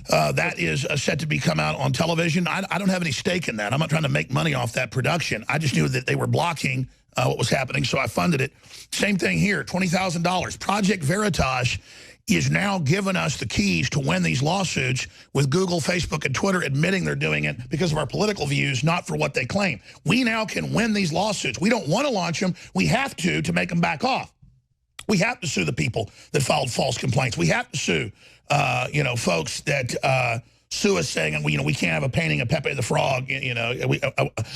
That is set to come out on television. I don't have any stake in that. I'm not trying to make money off that production. I just knew that they were blocking what was happening, so I funded it. Same thing here, $20,000. Project Veritas is now giving us the keys to win these lawsuits with Google, Facebook, and Twitter admitting they're doing it because of our political views, not for what they claim. We now can win these lawsuits. We don't want to launch them. We have to make them back off. We have to sue the people that filed false complaints. We have to sue, folks that sue us saying, we can't have a painting of Pepe the Frog.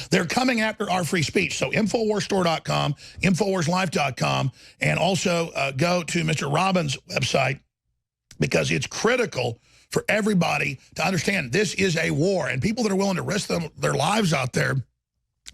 They're coming after our free speech. So InfoWarsStore.com, InfoWarsLife.com, and also go to Mr. Robbins' website because it's critical for everybody to understand this is a war. And people that are willing to risk their lives out there,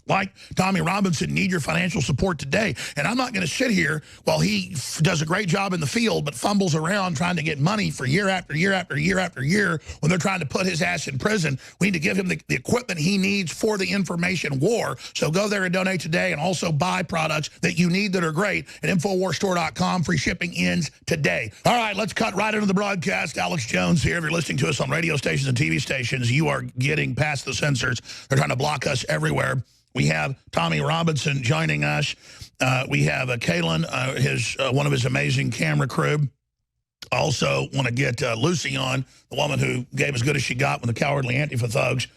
like Tommy Robinson, need your financial support today. And I'm not going to sit here while he does a great job in the field but fumbles around trying to get money for year after year after year after year when they're trying to put his ass in prison. We need to give him the equipment he needs for the information war. So go there and donate today and also buy products that you need that are great at InfoWarsStore.com. Free shipping ends today. All right, let's cut right into the broadcast. Alex Jones here. If you're listening to us on radio stations and TV stations, you are getting past the censors. They're trying to block us everywhere. We have Tommy Robinson joining us. We have Kalen, one of his amazing camera crew. Also want to get Lucy on, the woman who gave as good as she got when the cowardly Antifa thugs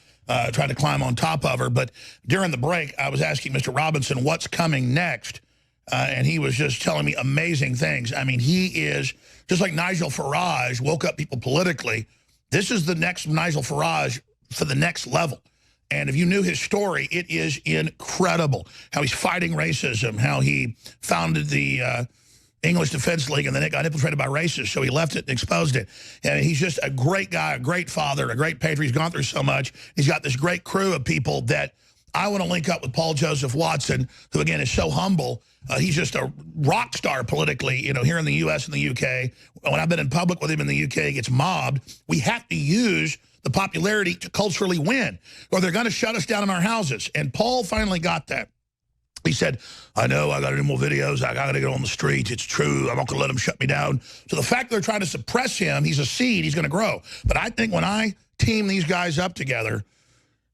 tried to climb on top of her. But during the break, I was asking Mr. Robinson what's coming next, and he was just telling me amazing things. I mean, he is, just like Nigel Farage woke up people politically, this is the next Nigel Farage for the next level. And if you knew his story, it is incredible how he's fighting racism, how he founded the English Defense League and then it got infiltrated by racists, so he left it and exposed it. And he's just a great guy, a great father, a great patriot. He's gone through so much. He's got this great crew of people that I want to link up with Paul Joseph Watson, who, again, is so humble. He's just a rock star politically, here in the U.S. and the UK. When I've been in public with him in the UK, he gets mobbed. We have to use the popularity to culturally win, or they're going to shut us down in our houses. And Paul finally got that. He said, I know, I got to do more videos. I got to get on the streets. It's true. I'm not going to let them shut me down. So the fact they're trying to suppress him, he's a seed. He's going to grow. But I think when I team these guys up together,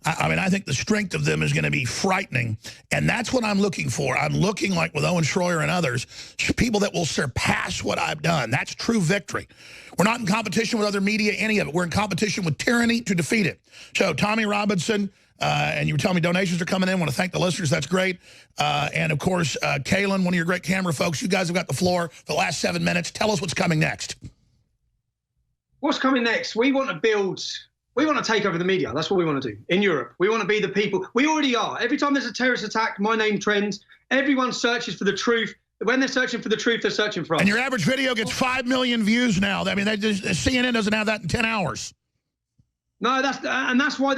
I think the strength of them is going to be frightening. And that's what I'm looking for. I'm looking, like with Owen Schroyer and others, people that will surpass what I've done. That's true victory. We're not in competition with other media, any of it. We're in competition with tyranny to defeat it. So Tommy Robinson, And you were telling me donations are coming in. I want to thank the listeners. That's great. And, of course, Kaylin, one of your great camera folks, you guys have got the floor for the last 7 minutes. Tell us what's coming next. What's coming next? We want to take over the media. That's what we want to do in Europe. We want to be the people. We already are. Every time there's a terrorist attack, my name trends. Everyone searches for the truth. When they're searching for the truth, they're searching for us. And your average video gets 5 million views now. I mean, CNN doesn't have that in 10 hours. No, that's why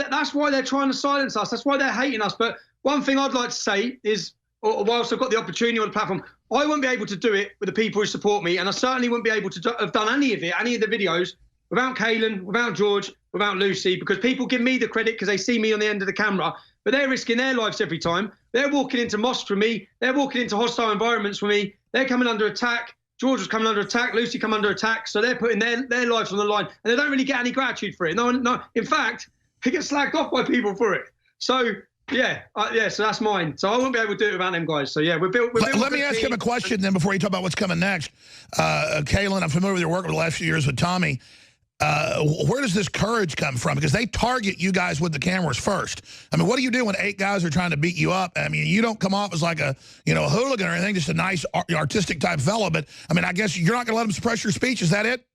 they're trying to silence us. That's why they're hating us. But one thing I'd like to say is, whilst I've got the opportunity on the platform, I won't be able to do it with the people who support me, and I certainly wouldn't be able to have done any of the videos, without Kaylin, without George, without Lucy, because people give me the credit because they see me on the end of the camera, but they're risking their lives every time. They're walking into mosques for me. They're walking into hostile environments for me. They're coming under attack. George was coming under attack. Lucy come under attack. So they're putting their lives on the line, and they don't really get any gratitude for it. No. In fact, they get slagged off by people for it. So yeah. So that's mine. So I won't be able to do it without them guys. So yeah, we're built. Let me ask him a question then before you talk about what's coming next. Kaylin, I'm familiar with your work over the last few years with Tommy. Where does this courage come from? Because they target you guys with the cameras first. I mean, what do you do when 8 guys are trying to beat you up? I mean, you don't come off as like a hooligan or anything, just a nice artistic type fellow. But I mean, I guess you're not going to let them suppress your speech. Is that it?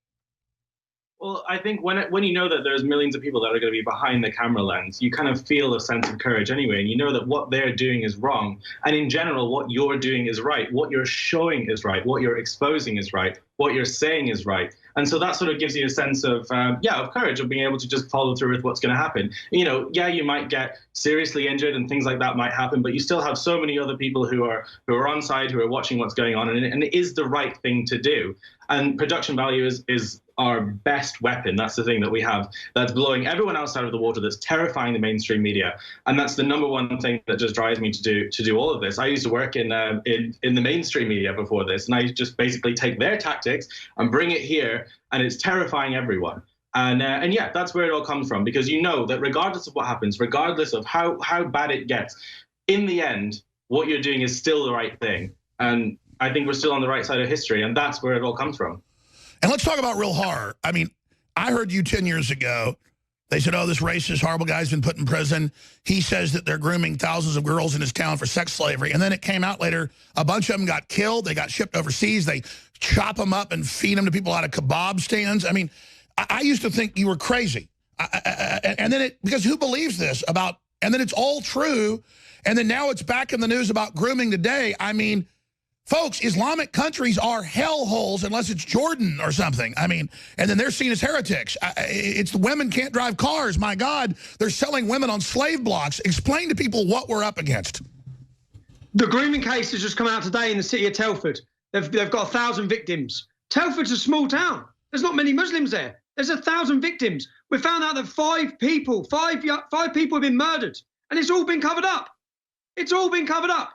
Well, I think when you know that there's millions of people that are going to be behind the camera lens, you kind of feel a sense of courage anyway, and you know that what they're doing is wrong. And in general, what you're doing is right. What you're showing is right. What you're exposing is right. What you're saying is right. And so that sort of gives you a sense of, of courage, of being able to just follow through with what's going to happen. You might get seriously injured and things like that might happen, but you still have so many other people who are on side, who are watching what's going on, and it is the right thing to do. And production value is our best weapon. That's the thing that we have that's blowing everyone else out of the water, that's terrifying the mainstream media. And that's the number one thing that just drives me to do all of this. I used to work in the mainstream media before this, and I just basically take their tactics and bring it here, and it's terrifying everyone. And yeah, that's where it all comes from, because you know that regardless of what happens, regardless of how bad it gets, in the end, what you're doing is still the right thing. And I think we're still on the right side of history, and that's where it all comes from. And let's talk about real horror. I mean, I heard you 10 years ago. They said, oh, this racist, horrible guy's been put in prison. He says that they're grooming thousands of girls in his town for sex slavery. And then it came out later, a bunch of them got killed. They got shipped overseas. They chop them up and feed them to people out of kebab stands. I mean, I used to think you were crazy. And then because who believes this about, and then it's all true. And then now it's back in the news about grooming today. I mean, folks, Islamic countries are hellholes unless it's Jordan or something. I mean, and then they're seen as heretics. It's the women can't drive cars. My God, they're selling women on slave blocks. Explain to people what we're up against. The grooming case has just come out today in the city of Telford. They've got 1,000 victims. Telford's a small town. There's not many Muslims there. There's 1,000 victims. We found out that 5 people have been murdered, and it's all been covered up. It's all been covered up.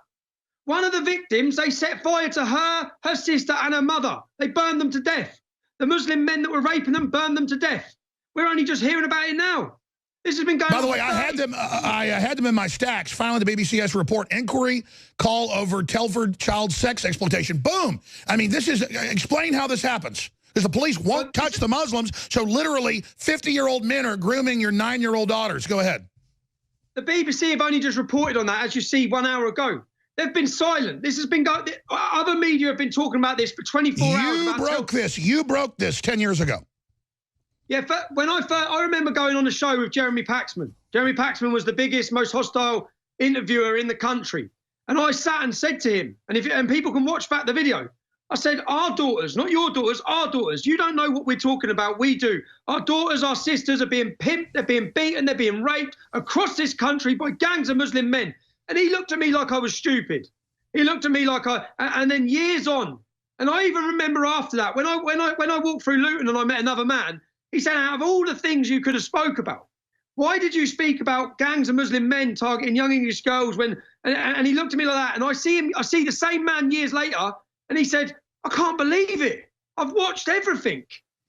One of the victims, they set fire to her sister, and her mother. They burned them to death. The Muslim men that were raping them burned them to death. We're only just hearing about it now. This has been going on. By the way, I had them in my stacks. Finally, the BBC has to report inquiry, call over Telford child sex exploitation. Boom. I mean, explain how this happens. Because the police won't touch the Muslims, so literally 50-year-old men are grooming your 9-year-old daughters. Go ahead. The BBC have only just reported on that, as you see, 1 hour ago. They've been silent. This has been going. Other media have been talking about this for 24 hours. You broke this 10 years ago. Yeah, I remember going on a show with Jeremy Paxman. Jeremy Paxman was the biggest, most hostile interviewer in the country, and I sat and said to him, and people can watch back the video. I said, our daughters, not your daughters, our daughters. You don't know what we're talking about. We do. Our daughters, our sisters are being pimped, they're being beaten, they're being raped across this country by gangs of Muslim men. And he looked at me like I was stupid. He looked at me like and then years on, and I even remember after that, when I walked through Luton and I met another man, he said, out of all the things you could have spoke about, why did you speak about gangs of Muslim men targeting young English girls and he looked at me like that, and I see the same man years later, and he said, I can't believe it. I've watched everything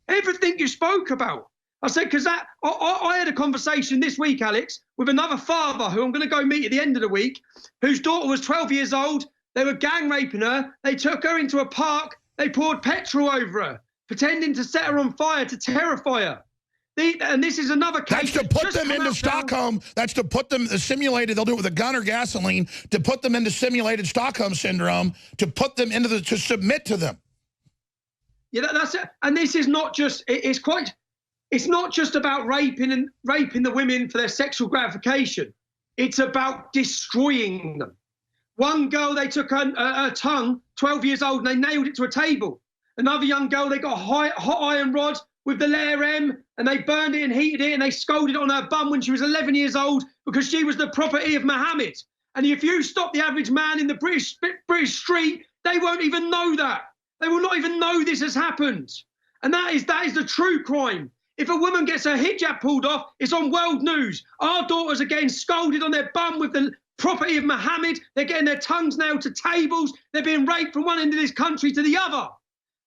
you spoke about. I said, because I had a conversation this week, Alex, with another father who I'm going to go meet at the end of the week, whose daughter was 12 years old. They were gang raping her. They took her into a park. They poured petrol over her, pretending to set her on fire to terrify her. And this is another case. That's to put them into Stockholm. That's to pput them simulated. They'll do it with a gun or gasoline to put them into simulated Stockholm syndrome, to put them into to submit to them. Yeah, that's it. And this is not just. It's not just about raping the women for their sexual gratification. It's about destroying them. One girl, they took her tongue, 12 years old, and they nailed it to a table. Another young girl, they got a hot iron rod with the letter M, and they burned it and heated it, and they scolded it on her bum when she was 11 years old because she was the property of Muhammad. And if you stop the average man in the British street, they won't even know that. They will not even know this has happened. And that is the true crime. If a woman gets her hijab pulled off, it's on world news. Our daughters are getting scolded on their bum with the property of Muhammad. They're getting their tongues nailed to tables. They're being raped from one end of this country to the other.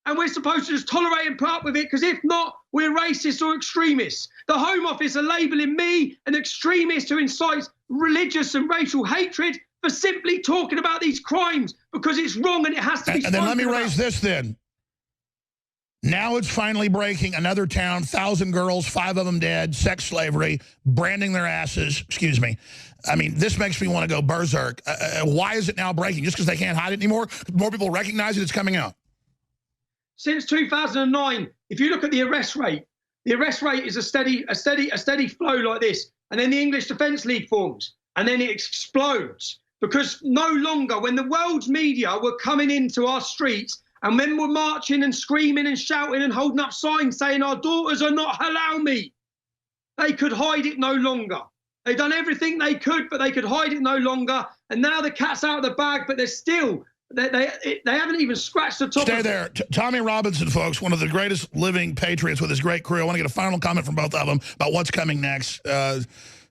And we're supposed to just tolerate and put up with it, because if not, we're racist or extremists. The Home Office are labelling me an extremist who incites religious and racial hatred for simply talking about these crimes, because it's wrong and it has to be. And then let me raise this then. Now it's finally breaking. Another town, 1,000 girls, 5 of them dead, sex slavery, branding their asses. Excuse me. I mean, this makes me want to go berserk. Why is it now breaking? Just because they can't hide it anymore? More people recognize it, it's coming out. Since 2009, if you look at the arrest rate is a steady flow like this. And then the English Defence League forms, and then it explodes. Because no longer, when the world's media were coming into our streets, and men were marching and screaming and shouting and holding up signs saying our daughters are not halal meat, they could hide it no longer. They've done everything they could, but they could hide it no longer. And now the cat's out of the bag, but they're still, they haven't even scratched the top. Stay there. Tommy Robinson, folks, one of the greatest living patriots with his great crew. I want to get a final comment from both of them about what's coming next.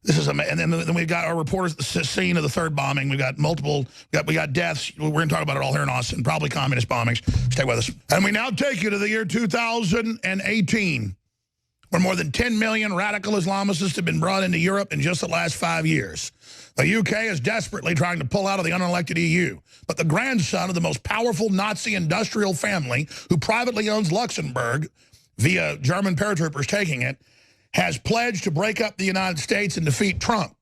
This is amazing. And then we've got our reporters at the scene of the third bombing. We've got multiple, we got deaths. We're going to talk about it all here in Austin, probably communist bombings. Stay with us. And we now take you to the year 2018, where more than 10 million radical Islamists have been brought into Europe in just the last 5 years. The UK is desperately trying to pull out of the unelected EU. But the grandson of the most powerful Nazi industrial family, who privately owns Luxembourg via German paratroopers taking it, has pledged to break up the United States and defeat Trump.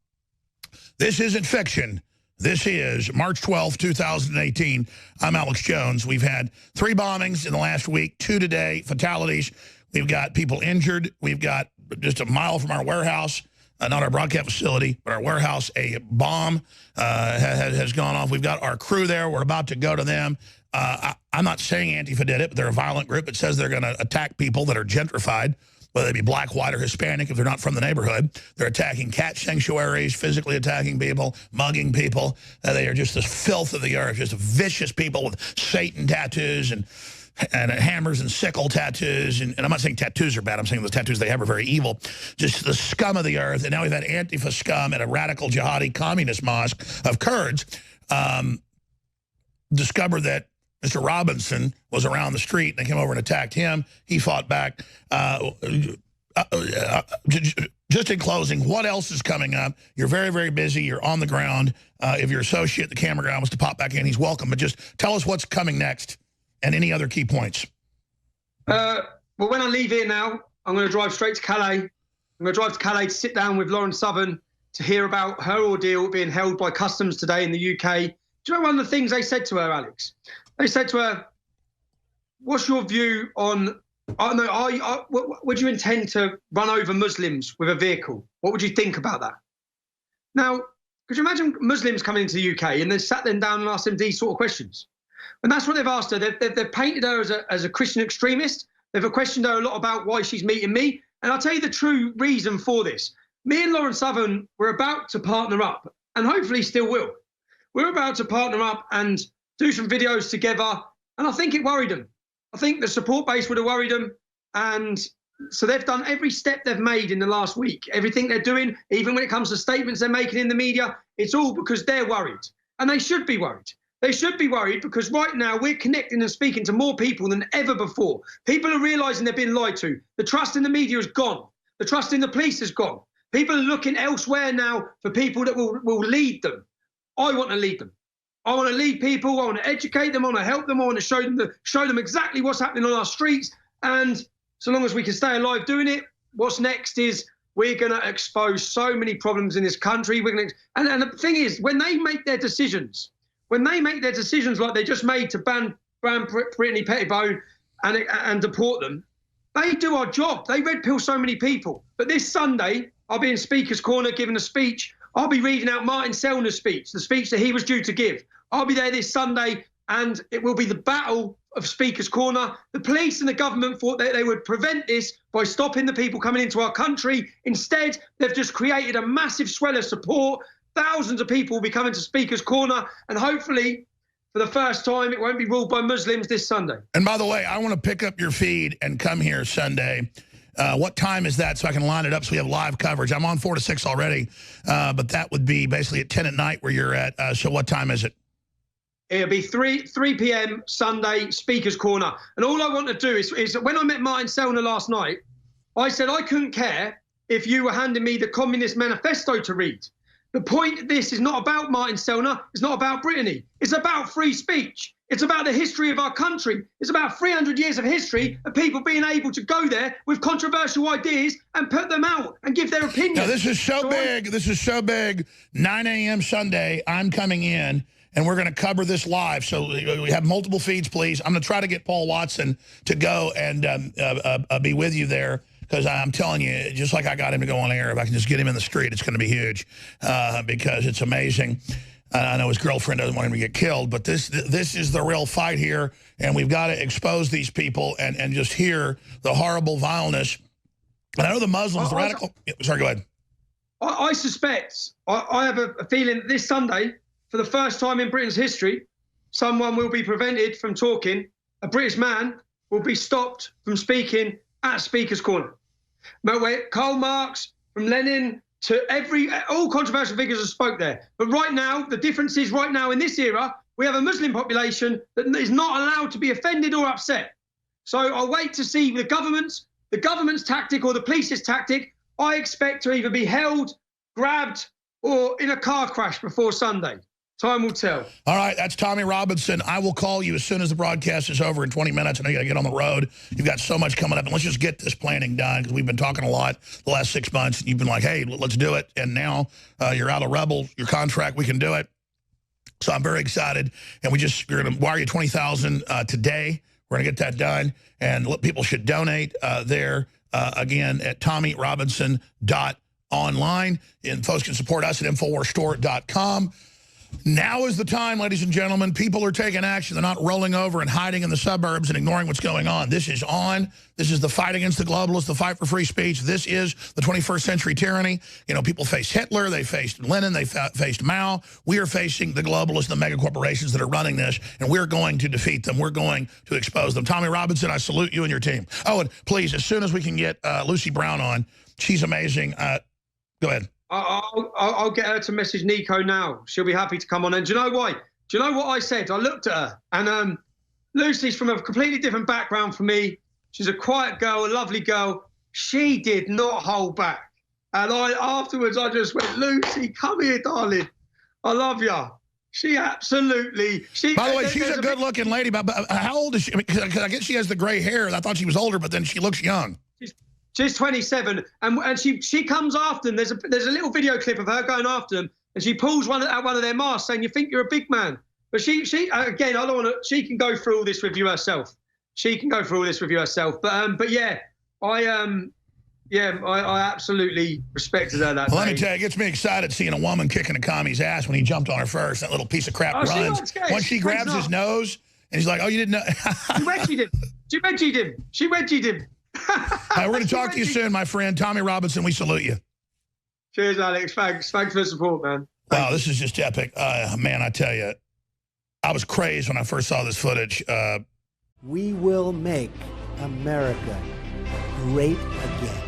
This isn't fiction. This is March 12th, 2018. I'm Alex Jones. We've had 3 bombings in the last week, 2 today, fatalities. We've got people injured. We've got just a mile from our warehouse, not our broadcast facility, but our warehouse, a bomb has gone off. We've got our crew there. We're about to go to them. I'm not saying Antifa did it, but they're a violent group. It says they're going to attack people that are gentrified, whether they be black, white, or Hispanic, if they're not from the neighborhood. They're attacking cat sanctuaries, physically attacking people, mugging people. They are just the filth of the earth, just vicious people with Satan tattoos and hammers and sickle tattoos. And I'm not saying tattoos are bad. I'm saying the tattoos they have are very evil. Just the scum of the earth. And now we've had Antifa scum at a radical jihadi communist mosque of Kurds discovered that Mr. Robinson was around the street, and they came over and attacked him. He fought back. Just in closing, what else is coming up? You're very, very busy. You're on the ground. If your associate, the camera guy, wants to pop back in, he's welcome. But just tell us what's coming next and any other key points. Well, when I leave here now, I'm going to drive straight to Calais. I'm going to drive to Calais to sit down with Lauren Southern to hear about her ordeal being held by customs today in the UK. Do you know one of the things they said to her, Alex? They said to her, what's your view on, would you intend to run over Muslims with a vehicle? What would you think about that? Now, could you imagine Muslims coming into the UK and then sat them down and asked them these sort of questions? And that's what they've asked her. They've painted her as a Christian extremist. They've questioned her a lot about why she's meeting me. And I'll tell you the true reason for this. Me and Lauren Southern, we're about to partner up, and hopefully still will. We're about to partner up and do some videos together, and I think it worried them. I think the support base would have worried them, and so they've done every step they've made in the last week. Everything they're doing, even when it comes to statements they're making in the media, it's all because they're worried, and they should be worried. They should be worried because right now we're connecting and speaking to more people than ever before. People are realizing they're being lied to. The trust in the media is gone. The trust in the police is gone. People are looking elsewhere now for people that will lead them. I want to lead them. I want to lead people. I want to educate them. I want to help them. I want to show them exactly what's happening on our streets. And so long as we can stay alive doing it, what's next is we're going to expose so many problems in this country. We're going to, and the thing is, when they make their decisions like they just made to ban Brittany Pettibone and deport them, they do our job. They red pill so many people. But this Sunday, I'll be in Speaker's Corner giving a speech. I'll be reading out Martin Selner's speech, the speech that he was due to give. I'll be there this Sunday, and it will be the battle of Speaker's Corner. The police and the government thought that they would prevent this by stopping the people coming into our country. Instead, they've just created a massive swell of support. Thousands of people will be coming to Speaker's Corner, and hopefully, for the first time, it won't be ruled by Muslims this Sunday. And by the way, I want to pick up your feed and come here Sunday. What time is that so I can line it up so we have live coverage? I'm on 4 to 6 already, but that would be basically at 10 at night where you're at. So what time is it? It'll be 3 p.m. Sunday, Speaker's Corner. And all I want to do is when I met Martin Selner last night, I said I couldn't care if you were handing me the Communist Manifesto to read. The point of this is not about Martin Selner. It's not about Brittany. It's about free speech. It's about the history of our country. It's about 300 years of history of people being able to go there with controversial ideas and put them out and give their opinion. Now, this is so big. This is so big. 9 a.m. Sunday, I'm coming in, and we're going to cover this live. So we have multiple feeds, please. I'm going to try to get Paul Watson to go and be with you there. Because I'm telling you, just like I got him to go on air, if I can just get him in the street, it's going to be huge because it's amazing. I know his girlfriend doesn't want him to get killed, but this is the real fight here, and we've got to expose these people and just hear the horrible vileness. And I know the Muslims, the radical... Sorry, go ahead. I suspect, I have a feeling that this Sunday, for the first time in Britain's history, someone will be prevented from talking. A British man will be stopped from speaking at Speaker's Corner. Where Karl Marx, from Lenin to all controversial figures have spoke there. But right now, the difference is right now in this era, we have a Muslim population that is not allowed to be offended or upset. So I'll wait to see the government's tactic or the police's tactic. I expect to either be held, grabbed, or in a car crash before Sunday. Time will tell. All right, that's Tommy Robinson. I will call you as soon as the broadcast is over in 20 minutes. I know you got to get on the road. You've got so much coming up. And let's just get this planning done because we've been talking a lot the last 6 months. And you've been like, hey, let's do it. And now you're out of Rebel, your contract, we can do it. So I'm very excited. And we're going to wire you $20,000 today. We're going to get that done. And people should donate there, again, at TommyRobinson.online. And folks can support us at InfoWarsStore.com. Now is the time, ladies and gentlemen. People are taking action. They're not rolling over and hiding in the suburbs and ignoring what's going on. This is on. This is the fight against the globalists, the fight for free speech. This is the 21st century tyranny. You know, people faced Hitler. They faced Lenin. They faced Mao. We are facing the globalists and the mega corporations that are running this, and we're going to defeat them. We're going to expose them. Tommy Robinson, I salute you and your team. Oh, and please, as soon as we can get Lucy Brown on, she's amazing. Go ahead. I'll get her to message Nico now. She'll be happy to come on. And do you know why? Do you know what I said? I looked at her, and Lucy's from a completely different background from me. She's a quiet girl, a lovely girl. She did not hold back. And afterwards, I just went, Lucy, come here, darling. I love you. She absolutely... By the way, she's a good-looking lady, but how old is she? Because I guess she has the gray hair. I thought she was older, but then she looks young. She's 27, and she comes after them. There's a little video clip of her going after them, and she pulls one of their masks, saying, "You think you're a big man?" But she again, I don't want to. She can go through all this with you herself. But yeah, I absolutely respected her that day. Let me tell you, it gets me excited seeing a woman kicking a commie's ass when he jumped on her first. That little piece of crap runs. Once she grabs his nose, and he's like, "Oh, you didn't know." She wedgied him. We're going to talk to you soon, my friend. Tommy Robinson, we salute you. Cheers, Alex. Thanks for the support, man. Wow, this is just epic. Man, I tell you, I was crazed when I first saw this footage. We will make America great again.